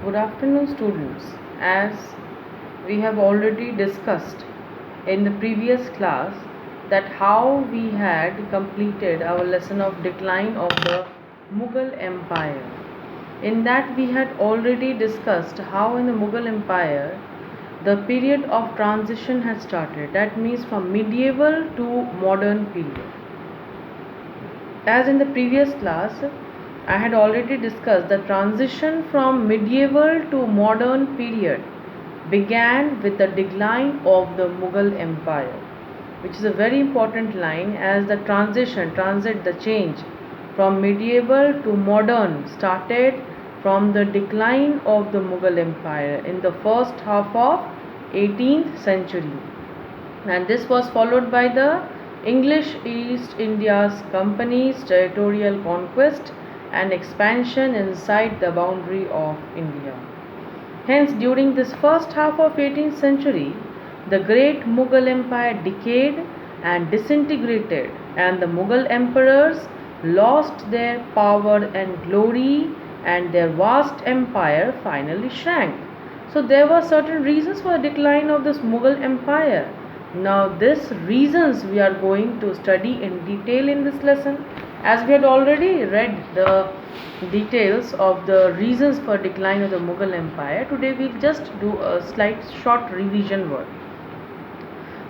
Good afternoon, students. As we have already discussed in the previous class that how we had completed our lesson of decline of the Mughal Empire. In that we had already discussed how in the Mughal Empire the period of transition had started. That means from medieval to modern period. As in the previous class, I had already discussed the transition from medieval to modern period began with the decline of the Mughal Empire, which is a very important line as the the change from medieval to modern started from the decline of the Mughal Empire in the first half of 18th century, and this was followed by the English East India Company's territorial conquest and expansion inside the boundary of India. Hence, during this first half of 18th century, the great Mughal Empire decayed and disintegrated, and the Mughal emperors lost their power and glory, and their vast empire finally shrank. So there were certain reasons for the decline of this Mughal Empire. Now these reasons we are going to study in detail in this lesson. As we had already read the details of the reasons for decline of the Mughal Empire, today we'll just do a slight short revision work.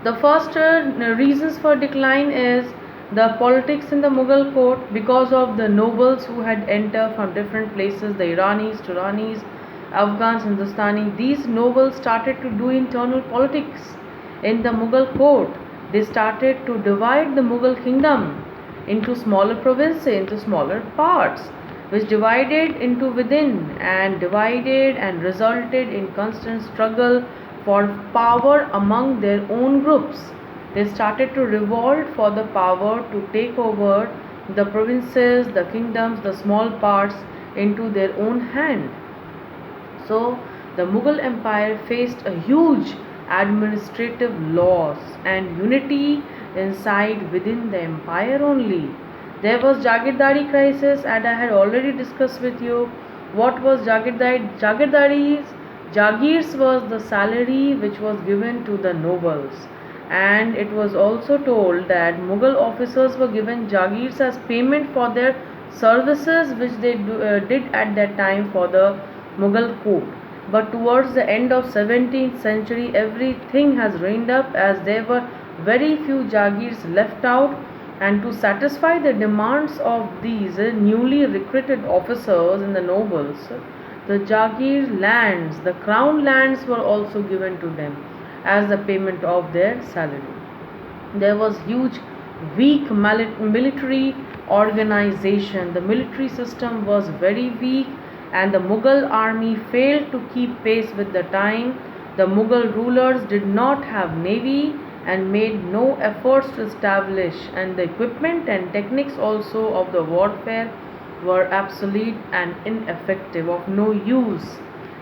The first reasons for decline is the politics in the Mughal court because of the nobles who had entered from different places, the Iranis, Turanis, Afghans, Hindustani. These nobles started to do internal politics in the Mughal court. They started to divide the Mughal kingdom into smaller provinces, into smaller parts, which divided into within and divided and resulted in constant struggle for power among their own groups. They started to revolt for the power to take over the provinces, the kingdoms, the small parts into their own hand. So the Mughal Empire faced a huge administrative loss and unity inside within the empire only. There was Jagirdari crisis, and I had already discussed with you what was Jagirdari. Jagirs was the salary which was given to the nobles, and it was also told that Mughal officers were given Jagirs as payment for their services which they did at that time for the Mughal court. But towards the end of 17th century, everything has reined up as there were very few Jagirs left out, and to satisfy the demands of these newly recruited officers and the nobles, the Jagir lands, the crown lands were also given to them as the payment of their salary. There was huge weak military organization. The military system was very weak, and the Mughal army failed to keep pace with the time. The Mughal rulers did not have navy and made no efforts to establish, and the equipment and techniques also of the warfare were obsolete and ineffective, of no use.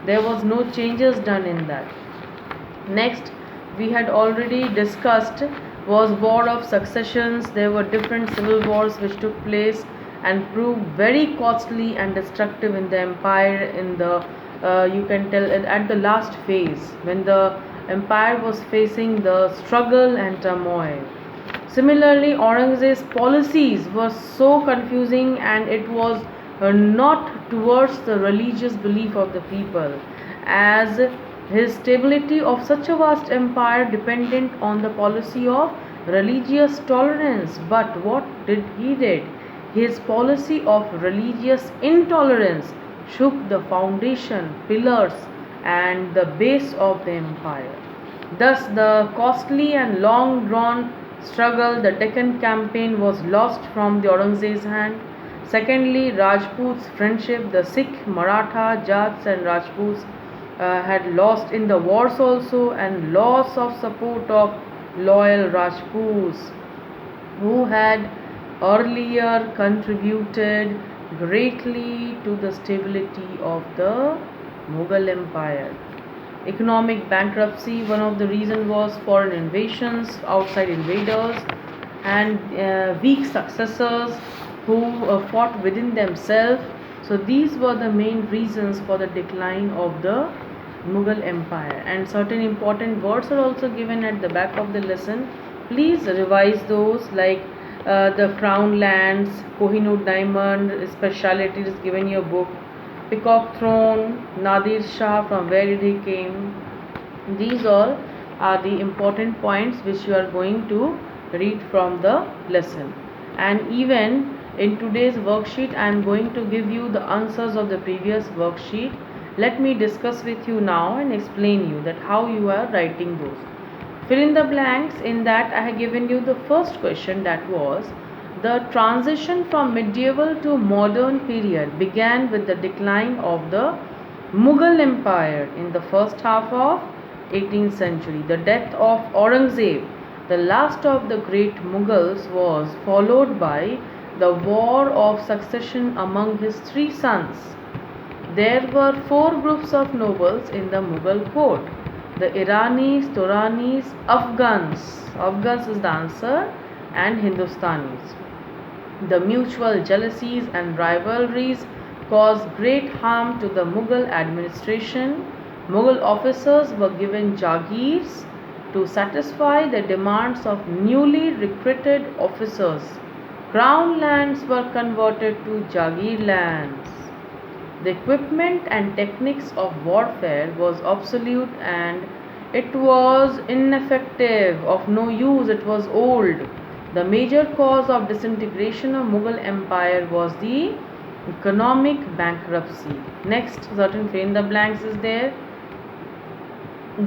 There was no changes done in that. Next, we had already discussed was War of Successions. There were different civil wars which took place and proved very costly and destructive in the empire in the you can tell at the last phase when the empire was facing the struggle and turmoil. Similarly, Aurangzeb's policies were so confusing, and it was not towards the religious belief of the people, as his stability of such a vast empire dependent on the policy of religious tolerance. But what did he did? His policy of religious intolerance shook the foundation, pillars, and the base of the empire. Thus, the costly and long drawn struggle, the Deccan campaign, was lost from the Aurangzeb's hand. Secondly, Rajputs' friendship, the Sikh, Maratha, Jats, and Rajputs had lost in the wars also, and loss of support of loyal Rajputs who had earlier contributed greatly to the stability of the Mughal Empire. Economic bankruptcy, one of the reasons was foreign invasions, outside invaders, and weak successors who fought within themselves So these were the main reasons for the decline of the Mughal Empire, and certain important words are also given at the back of the lesson. Please revise those, like the crown lands, Kohinoor diamond, speciality is given in your book, peacock throne, Nadir Shah, from where did he came. These all are the important points which you are going to read from the lesson. And even in today's worksheet, I am going to give you the answers of the previous worksheet. Let me discuss with you now and explain you that how you are writing those. Fill in the blanks. In that I have given you the first question, that was the transition from medieval to modern period began with the decline of the Mughal Empire in the first half of 18th century. The death of Aurangzeb, the last of the great Mughals, was followed by the war of succession among his three sons. There were four groups of nobles in the Mughal court: the Iranis, Turanis, Afghans. Afghans is the answer, and Hindustanis. The mutual jealousies and rivalries caused great harm to the Mughal administration. Mughal officers were given jagirs to satisfy the demands of newly recruited officers. Crown lands were converted to jagir lands. The equipment and techniques of warfare was obsolete and it was ineffective, of no use, it was old. The major cause of disintegration of Mughal Empire was the economic bankruptcy. Next, certain fill in the blanks is there.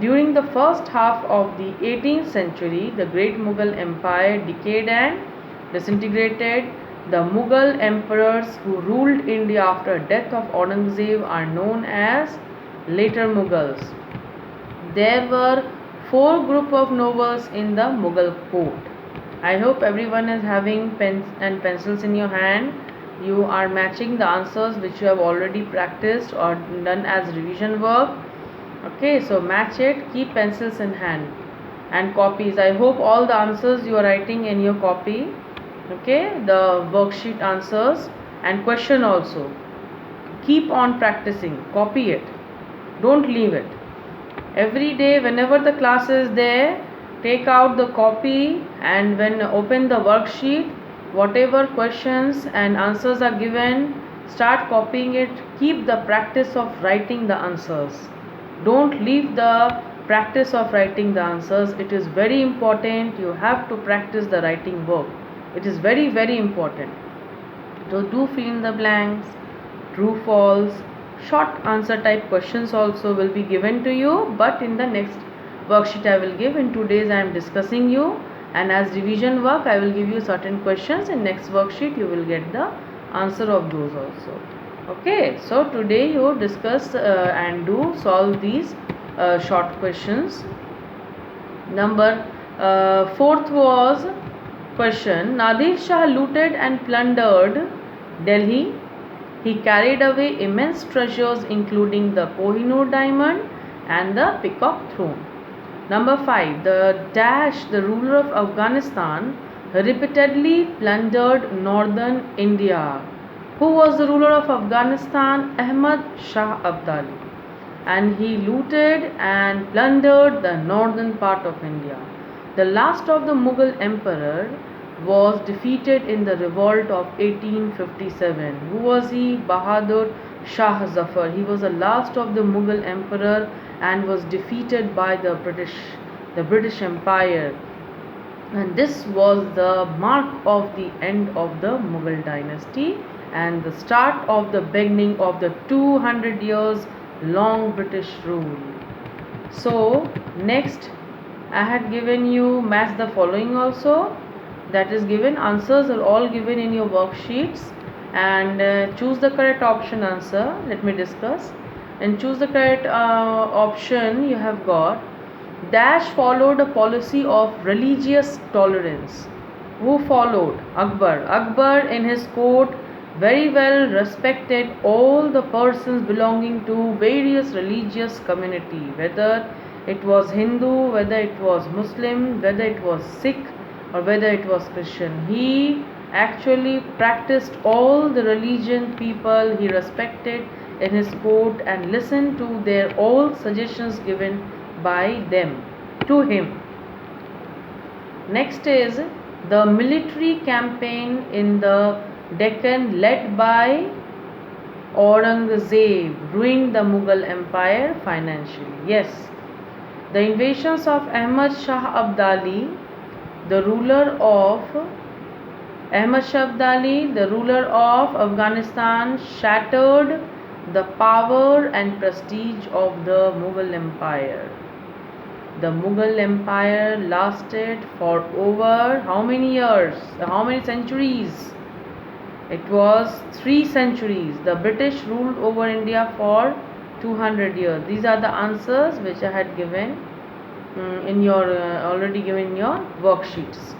During the first half of the 18th century, the great Mughal Empire decayed and disintegrated. The Mughal emperors who ruled India after death of Aurangzeb are known as later Mughals. There were four group of nobles in the Mughal court. I hope everyone is having pens and pencils in your hand. You are matching the answers which you have already practiced or done as revision work. Okay, so match it, keep pencils in hand and copies. I hope all the answers you are writing in your copy. Okay, the worksheet answers and question also. Keep on practicing, copy it, don't leave it. Every day whenever the class is there, take out the copy and when open the worksheet, whatever questions and answers are given, start copying it. Keep the practice of writing the answers. Don't leave the practice of writing the answers. It is very important. You have to practice the writing work. It is very, very important. So do fill in the blanks, true, false. Short answer type questions also will be given to you, but in the next worksheet I will give. In 2 days I am discussing you, and as revision work I will give you certain questions. In next worksheet you will get the answer of those also. Okay, so today you discuss and do solve these short questions. Number 4th was question: Nadir Shah looted and plundered Delhi. He carried away immense treasures including the Kohinoor diamond and the peacock throne. Number 5, the ruler of Afghanistan repeatedly plundered northern India. Who was the ruler of Afghanistan? Ahmad Shah Abdali. And he looted and plundered the northern part of India. The last of the Mughal emperor was defeated in the revolt of 1857. Who was he? Bahadur Shah Zafar. He was the last of the Mughal emperor and was defeated by the British Empire. And this was the mark of the end of the Mughal dynasty and the start of the beginning of the 200 years long British rule. So next I had given you match the following also. That is given, answers are all given in your worksheets, and choose the correct option answer. Let me discuss. And choose the correct option. You have got dash followed a policy of religious tolerance. Who followed? Akbar. Akbar in his court very well respected all the persons belonging to various religious community, whether it was Hindu, whether it was Muslim, whether it was Sikh, or whether it was Christian. He actually practiced all the religion people he respected in his court and listened to their all suggestions given by them to him. Next is the military campaign in the Deccan led by Aurangzeb ruined the Mughal Empire financially. Yes, the invasions of Ahmad Shah Abdali, the ruler of the ruler of Afghanistan, shattered the power and prestige of the Mughal Empire. The Mughal Empire lasted for over how many years? How many centuries? It was 3 centuries. The British ruled over India for 200 years. These are the answers which I had given in your already given in your worksheets.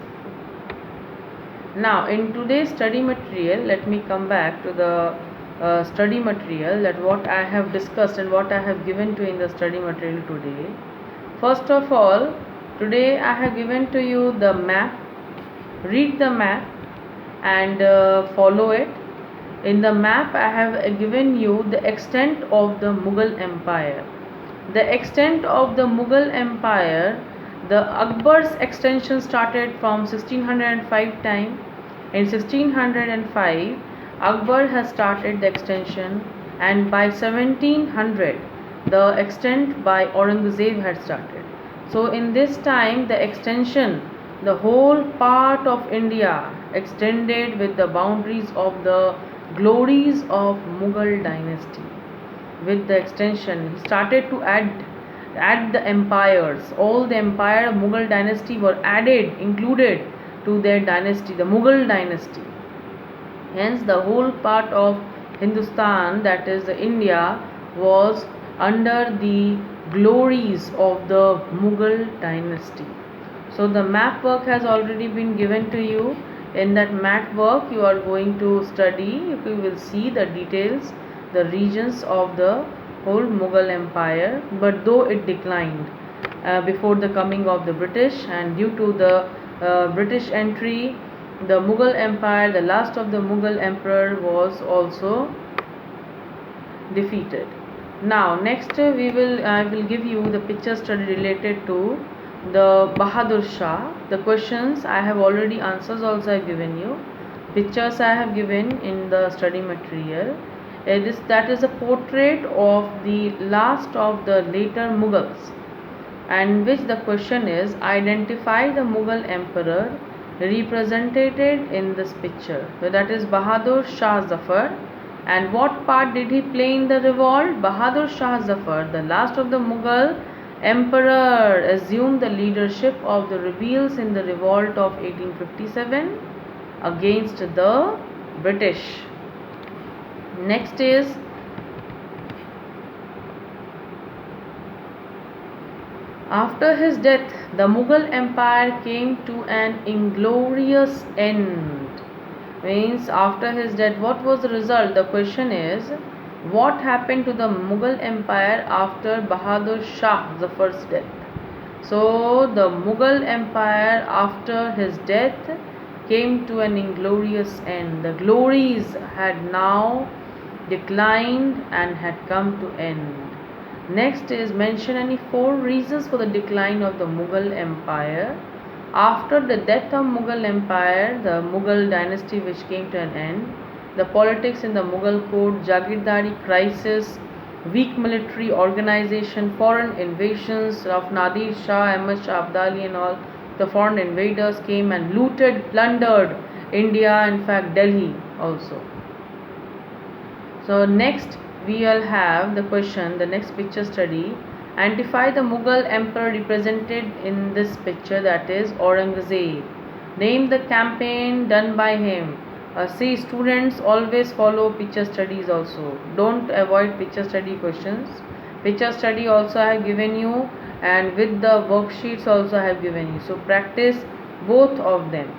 Now in today's study material, let me come back to the study material, that what I have discussed and what I have given to in the study material today. First of all, today I have given to you the map. Read the map and follow it. In the map I have given you the extent of the Mughal Empire. The extent of the Mughal Empire, the Akbar's extension started from 1605 time. In 1605 Akbar has started the extension, and by 1700 the extent by Aurangzeb had started. So in this time the extension, the whole part of India extended with the boundaries of the glories of Mughal dynasty. With the extension he started to add the empires. All the empire of Mughal dynasty were included to their dynasty, the Mughal dynasty. Hence the whole part of Hindustan, that is India, was under the glories of the Mughal dynasty. So the map work has already been given to you. In that map work you are going to study, you will see the details, the regions of the whole Mughal Empire. But though it declined before the coming of the British, and due to the British entry, the Mughal Empire, the last of the Mughal emperor, was also defeated. Now next I will give you the picture study related to the Bahadur Shah. The questions I have already, answers also I have given you. Pictures I have given in the study material. That is a portrait of the last of the later Mughals, and which the question is, identify the Mughal emperor represented in this picture. So that is Bahadur Shah Zafar. And what part did he play in the revolt? Bahadur Shah Zafar, the last of the Mughal emperor, assumed the leadership of the rebels in the revolt of 1857 against the British. Next is after his death, the Mughal Empire came to an inglorious end. Means after his death, what was the result? The question is, what happened to the Mughal Empire after Bahadur Shah Zafar's death? So the Mughal Empire after his death came to an inglorious end. The glories had now declined and had come to end. Next is, mention any 4 reasons for the decline of the Mughal Empire. After the death of Mughal Empire, the Mughal dynasty which came to an end, the politics in the Mughal court, Jagirdari crisis, weak military organization, foreign invasions of Nadir Shah, Ahmad Shah Abdali and all, the foreign invaders came and looted, plundered India, in fact Delhi also. So next we will have the question, the next picture study. Identify the Mughal emperor represented in this picture, that is Aurangzeb. Name the campaign done by him. See, students always follow picture studies also. Don't avoid picture study questions. Picture study also I have given you, and with the worksheets also I have given you. So practice both of them.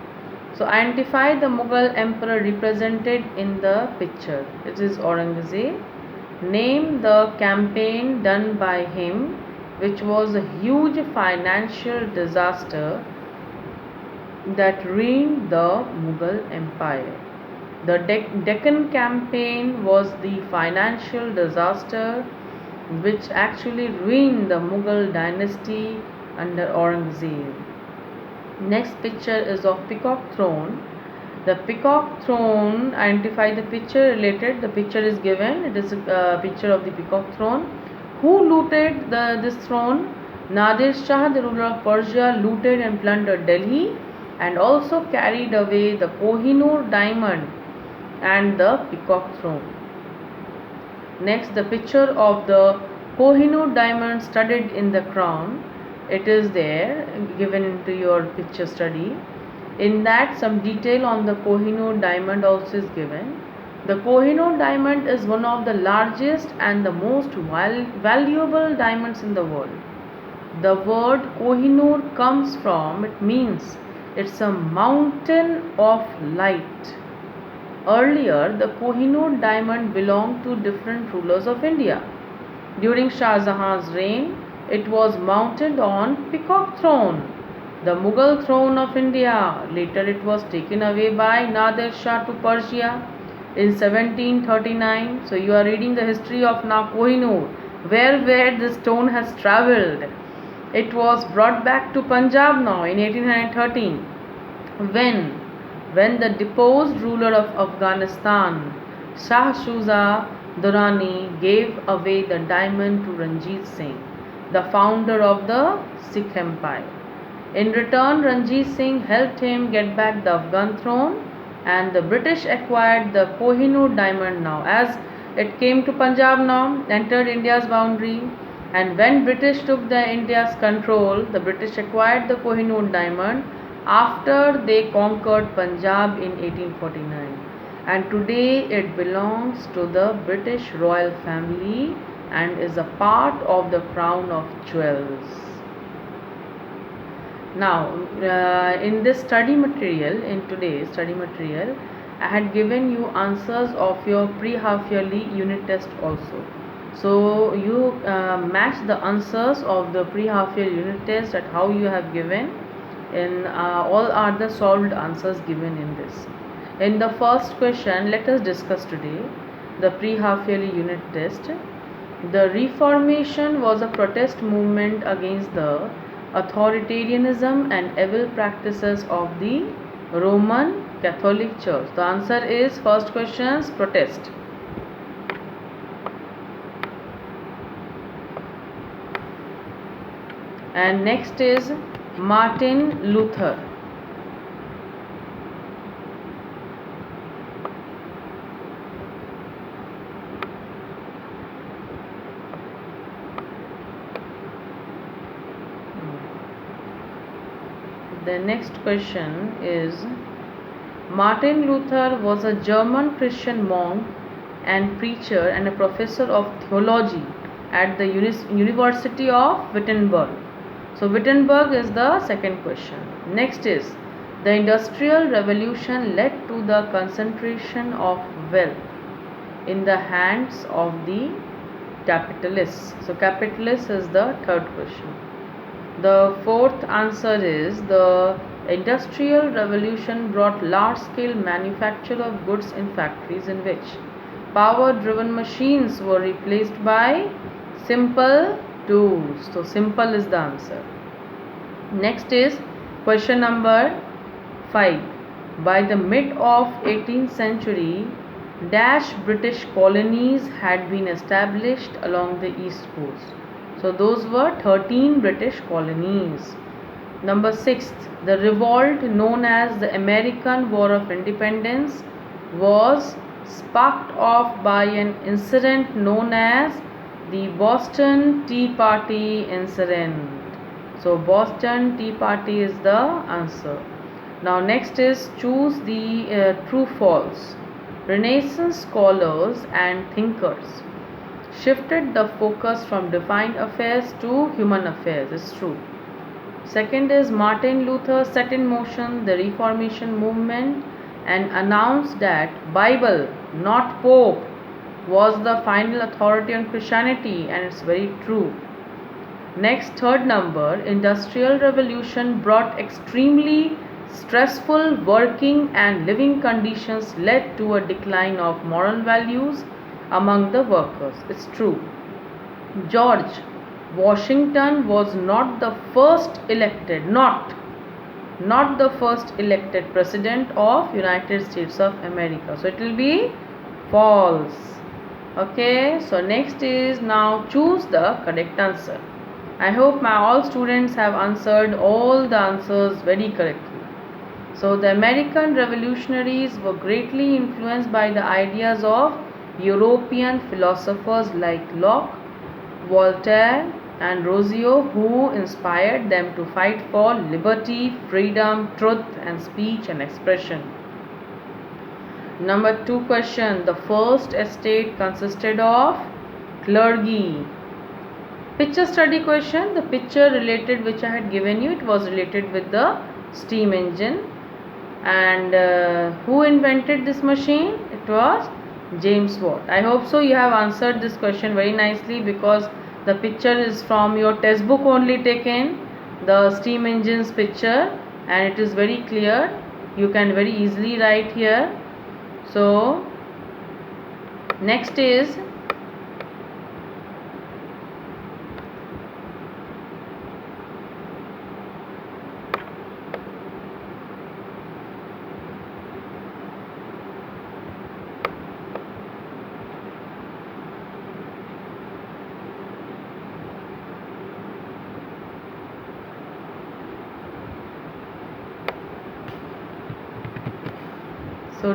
So identify the Mughal emperor represented in the picture. It is Aurangzeb. Name the campaign done by him which was a huge financial disaster that ruined the Mughal Empire. The Deccan campaign was the financial disaster which actually ruined the Mughal dynasty under Aurangzeb. Next picture is of Peacock Throne. The Peacock Throne, identify the picture related. The picture is given. It is a picture of the Peacock Throne. Who looted this throne? Nadir Shah, the ruler of Persia, looted and plundered Delhi and also carried away the Kohinoor diamond and the Peacock Throne. Next, the picture of the Kohinoor diamond studded in the crown. It is there, given into your picture study. In that, some detail on the Kohinoor diamond also is given. The Kohinoor diamond is one of the largest and the most valuable diamonds in the world. The word Kohinoor comes from, it means it's a mountain of light. Earlier, the Kohinoor diamond belonged to different rulers of India. During Shah Jahan's reign, it was mounted on Peacock Throne, the Mughal throne of India. Later, it was taken away by Nadir Shah to Persia in 1739. So, you are reading the history of now Kohinoor, where this stone has travelled. It was brought back to Punjab now in 1813 when the deposed ruler of Afghanistan, Shah Shuja Durrani, gave away the diamond to Ranjit Singh, the founder of the Sikh Empire. In return, Ranjit Singh helped him get back the Afghan throne, and the British acquired the Kohinoor diamond now, as it came to Punjab now, entered India's boundary. And when British took the India's control, the British acquired the Kohinoor diamond after they conquered Punjab in 1849. And today it belongs to the British royal family and is a part of the crown of jewels. Now, in this study material, in today's study material, I had given you answers of your pre-half yearly unit test also. So, you match the answers of the pre-half year unit test at how you have given, and all are the solved answers given in this. In the first question, let us discuss today the pre-half yearly unit test. The Reformation was a protest movement against the authoritarianism and evil practices of the Roman Catholic Church. The answer is first question's protest. And next is Martin Luther. The next question is, Martin Luther was a German Christian monk and preacher and a professor of theology at the University of Wittenberg. So Wittenberg is the second question. Next is, the Industrial Revolution led to the concentration of wealth in the hands of the capitalists. So capitalists is the third question. The fourth answer is, the Industrial Revolution brought large-scale manufacture of goods in factories in which power-driven machines were replaced by simple tools. So simple is the answer. Next is question number 5. By the mid of 18th century, dash British colonies had been established along the east coast. So those were 13 British colonies. Number 6, the revolt known as the American War of Independence was sparked off by an incident known as the Boston Tea Party incident. So Boston Tea Party is the answer. Now next is choose the true false. Renaissance scholars and thinkers shifted the focus from divine affairs to human affairs. It's true. Second is, Martin Luther set in motion the Reformation movement and announced that Bible, not Pope, was the final authority on Christianity, and it's very true. Next, third number, Industrial Revolution brought extremely Stressful working and living conditions led to a decline of moral values among the workers. It's true. George Washington was not the first elected, not the first elected president of United States of America. So it will be false. Okay, so next is now choose the correct answer. I hope my all students have answered all the answers very correctly. So the American revolutionaries were greatly influenced by the ideas of European philosophers like Locke, Voltaire and Rousseau, who inspired them to fight for liberty, freedom, truth and speech and expression. Number 2 question. The first estate consisted of clergy. Picture study question. The picture related which I had given you, it was related with the steam engine. And who invented this machine? It was James Watt. I hope so you have answered this question very nicely, because the picture is from your textbook only taken, the steam engine's picture, and it is very clear. You can very easily write here. So next is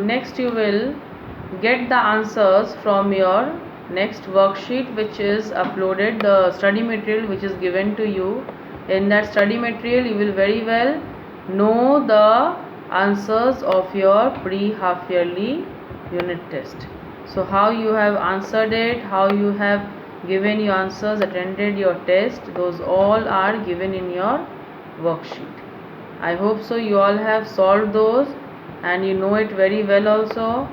next you will get the answers from your next worksheet, which is uploaded, the study material which is given to you. In that study material you will very well know the answers of your pre-half yearly unit test. So how you have answered it, how you have given your answers, attended your test, those all are given in your worksheet. I hope so you all have solved those and you know it very well also.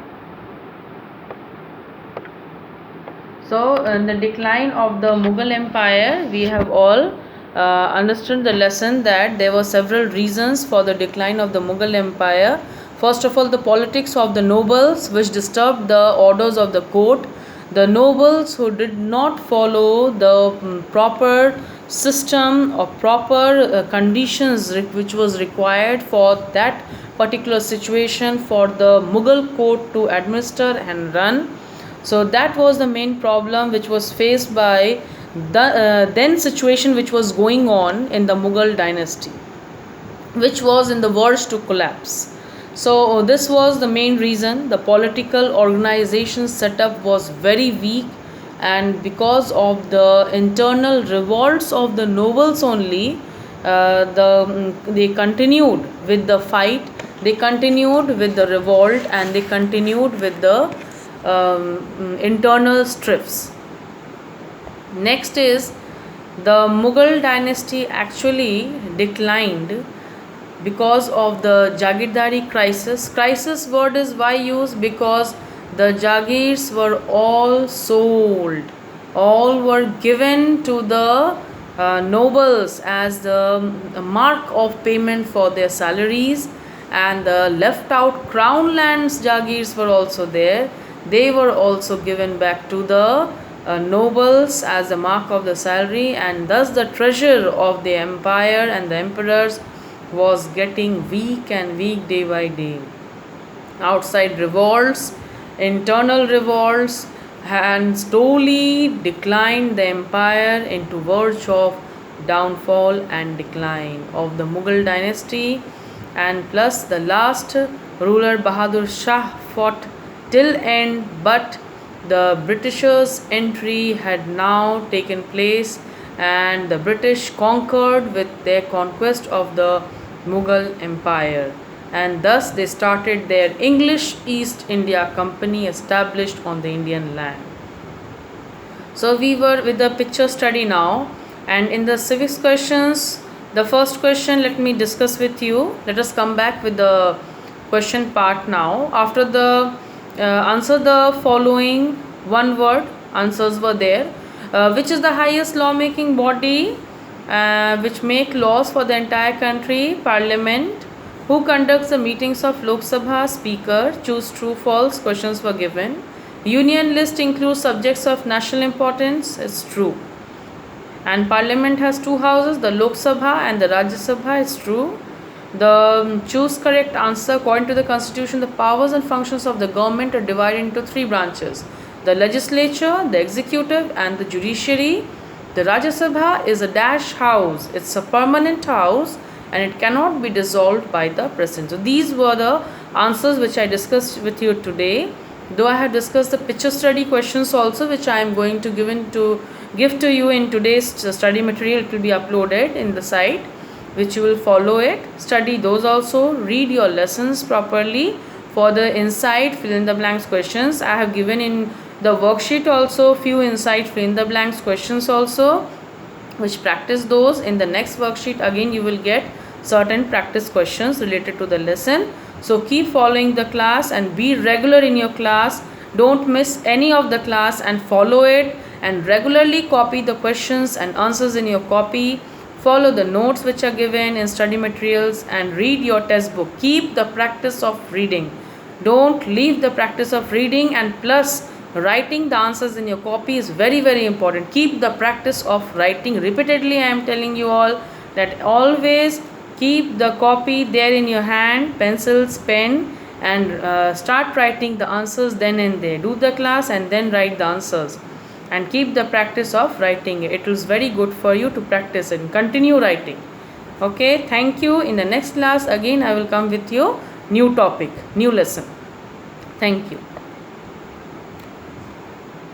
So in the decline of the Mughal Empire, we have all understood the lesson that there were several reasons for the decline of the Mughal Empire. First of all, the politics of the nobles, which disturbed the orders of the court. The nobles who did not follow the proper system or proper conditions which was required for that particular situation for the Mughal court to administer and run. So that was the main problem which was faced by the then situation which was going on in the Mughal dynasty, which was in the verge to collapse. So this was the main reason. The political organization setup was very weak, and because of the internal revolts of the nobles only, they continued with the fight, they continued with the revolt, and they continued with the internal strifts. Next is the Mughal dynasty actually declined because of the Jagirdari crisis. Crisis word is why used? Because the Jagirs were all sold, all were given to the nobles as the mark of payment for their salaries, and the left out crown lands Jagirs were also there. They were also given back to the nobles as a mark of the salary, and thus the treasure of the empire and the emperors was getting weak and weak day by day. Outside revolts, internal revolts, and slowly declined the empire into verge of downfall and decline of the Mughal dynasty. And plus the last ruler Bahadur Shah fought till end, but the Britishers' entry had now taken place, and the British conquered with their conquest of the Mughal Empire, and thus they started their English East India Company established on the Indian land. So we were with the picture study now, and in the civics questions, the first question let me discuss with you. Let us come back with the question part now. After the answer the following one word answers were there. Which is the highest lawmaking body which make laws for the entire country? Parliament. Who conducts the meetings of Lok Sabha? Speaker. Choose true, false. Questions were given. Union list includes subjects of national importance. It's true. And Parliament has two houses, the Lok Sabha and the Rajya Sabha. It's true. The choose correct answer. According to the Constitution, the powers and functions of the government are divided into three branches: the legislature, the executive, and the judiciary. The Rajya Sabha is a dash house. It's a permanent house and it cannot be dissolved by the president. So these were the answers which I discussed with you today. Though I have discussed the picture study questions also, which I am going to give to you in today's study material. It will be uploaded in the site, which you will follow it. Study those also. Read your lessons properly for the inside fill in the blanks questions. I have given in the worksheet also few inside fill in the blanks questions also, which practice those. In the next worksheet again you will get certain practice questions related to the lesson. So keep following the class and be regular in your class. Don't miss any of the class and follow it, and regularly copy the questions and answers in your copy. Follow the notes which are given in study materials and read your test book. Keep the practice of reading. Don't leave the practice of reading, and plus writing the answers in your copy is very, very important. Keep the practice of writing repeatedly. I am telling you all that always keep the copy there in your hand, pencils, pen, and start writing the answers then and there. Do the class and then write the answers, and keep the practice of writing. It is very good for you to practice and continue writing. Okay, thank you. In the next class again I will come with you new topic, new lesson. Thank you.